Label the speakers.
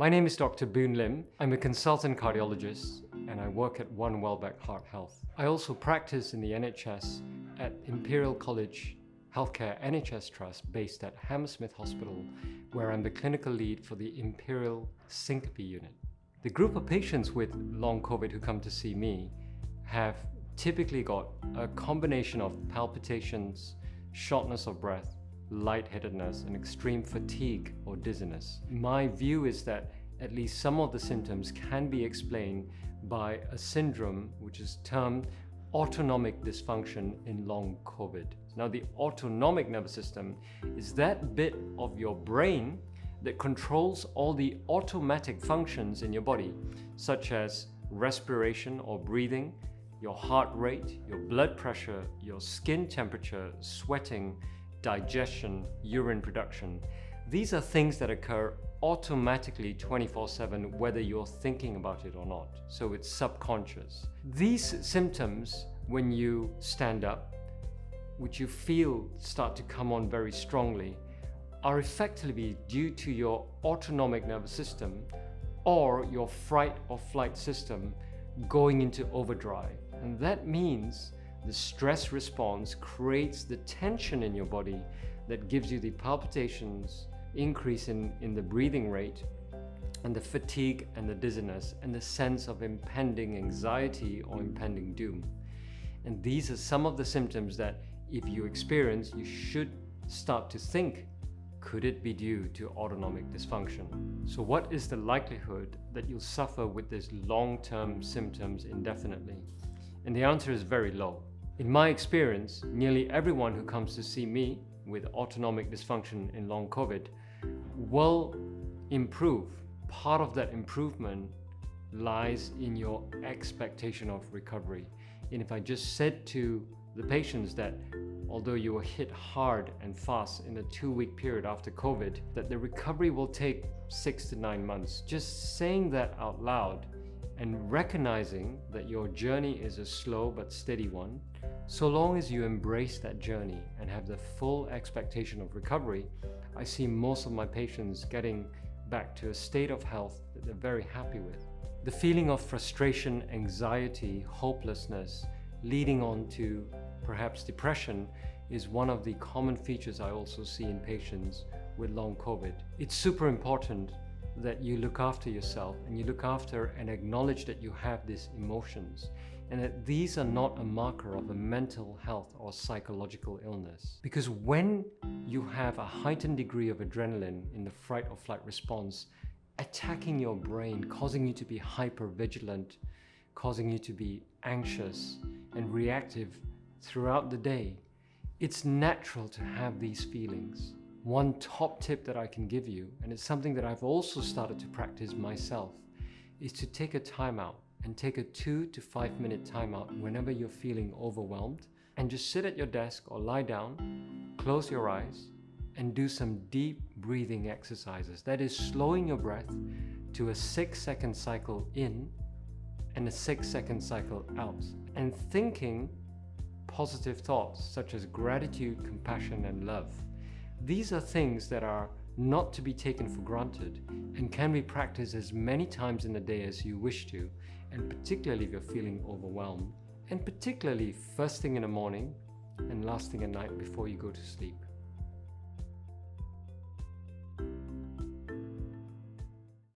Speaker 1: My name is Dr. Boon Lim. I'm a consultant cardiologist and I work at Welbeck Heart Health. I also practice in the NHS at Imperial College Healthcare NHS Trust based at Hammersmith Hospital, where I'm the clinical lead for the Imperial Syncope Unit. The group of patients with long COVID who come to see me have typically got a combination of palpitations, shortness of breath, lightheadedness, and extreme fatigue or dizziness. My view is that at least some of the symptoms can be explained by a syndrome which is termed autonomic dysfunction in long COVID. Now, the autonomic nervous system is that bit of your brain that controls all the automatic functions in your body, such as respiration or breathing, your heart rate, your blood pressure, your skin temperature, sweating, digestion, urine production. These are things that occur automatically 24/7, whether you're thinking about it or not. So it's subconscious. These symptoms, when you stand up, which you feel start to come on very strongly, are effectively due to your autonomic nervous system or your fight or flight system going into overdrive. And that means the stress response creates the tension in your body that gives you the palpitations, increase in the breathing rate, and the fatigue and the dizziness and the sense of impending anxiety or impending doom. And these are some of the symptoms that if you experience, you should start to think, could it be due to autonomic dysfunction? So what is the likelihood that you'll suffer with these long-term symptoms indefinitely? And the answer is very low. In my experience, nearly everyone who comes to see me with autonomic dysfunction in long COVID will improve. Part of that improvement lies in your expectation of recovery. And if I just said to the patients that although you were hit hard and fast in a 2-week period after COVID, that the recovery will take 6 to 9 months, just saying that out loud and recognizing that your journey is a slow but steady one, so long as you embrace that journey and have the full expectation of recovery, I see most of my patients getting back to a state of health that they're very happy with. The feeling of frustration, anxiety, hopelessness, leading on to perhaps depression is one of the common features I also see in patients with long COVID. It's super important that you look after yourself and you look after and acknowledge that you have these emotions and that these are not a marker of a mental health or psychological illness. Because when you have a heightened degree of adrenaline in the fight or flight response attacking your brain, causing you to be hyper-vigilant, causing you to be anxious and reactive throughout the day, it's natural to have these feelings. One top tip that I can give you, and it's something that I've also started to practice myself, is to take a timeout and take a 2 to 5 minute timeout whenever you're feeling overwhelmed, and just sit at your desk or lie down, close your eyes, and do some deep breathing exercises. That is slowing your breath to a 6-second cycle in and a 6-second cycle out, and thinking positive thoughts such as gratitude, compassion, and love. These are things that are not to be taken for granted and can be practiced as many times in a day as you wish to, and particularly if you're feeling overwhelmed, and particularly first thing in the morning and last thing at night before you go to sleep.